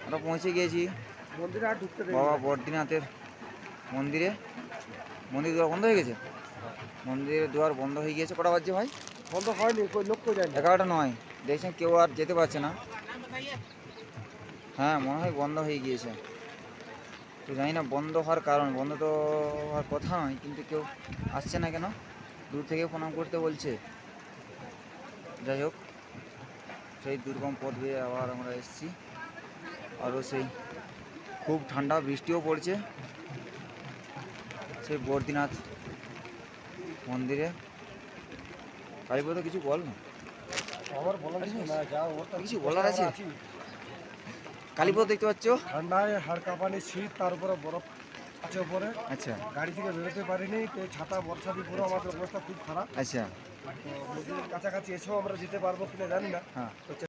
আমরা পৌঁছে গিয়েছি মন্দিরে আর ঢুকতে দেয়নি। বাবা বদ্রীনাথের মন্দিরে। মন্দির দুয়ার বন্ধ হয়ে গেছে, মন্দিরের দুয়ার বন্ধ হয়ে গিয়েছে। কটা বাজছে ভাই? বন্ধ হয়নি, কই লোক কই যায়নি। 11টা নয়। দেখছেন কেউ আর যেতে পারছে না। হ্যাঁ মনে হয় বন্ধ হয়ে গিয়েছে। তো জানি না বন্ধ হওয়ার কারণ, বন্ধ তো হওয়ার কথা নয়, কিন্তু কেউ আসছে না কেন? দূর থেকে প্রণাম করতে বলছে। যাই হোক, সেই দুর্গম পথ বেয়ে আবার আমরা এসেছি। আরও সেই খুব ঠান্ডা, বৃষ্টিও পড়ছে সেই বদ্রীনাথ মন্দিরে। কালীপদ কিছু বল না, আমার বলার কিছু না, যা ওর তো কিছু বলার আছে? কালীপদ দেখতে পাচ্ছ? ঠান্ডায় হাড় কাঁপানি শীত, তার উপরে বরফ আছে উপরে। আচ্ছা গাড়ি থেকে বেরোতে পারিনি, তো ছাতা বর্ষা দিয়ে পুরো আমাদের অবস্থা খুব খারাপ। আচ্ছা। তো নদীর কাছাকাছি এসেও আমরা যেতে পারবো কিনা জানি না। হ্যাঁ।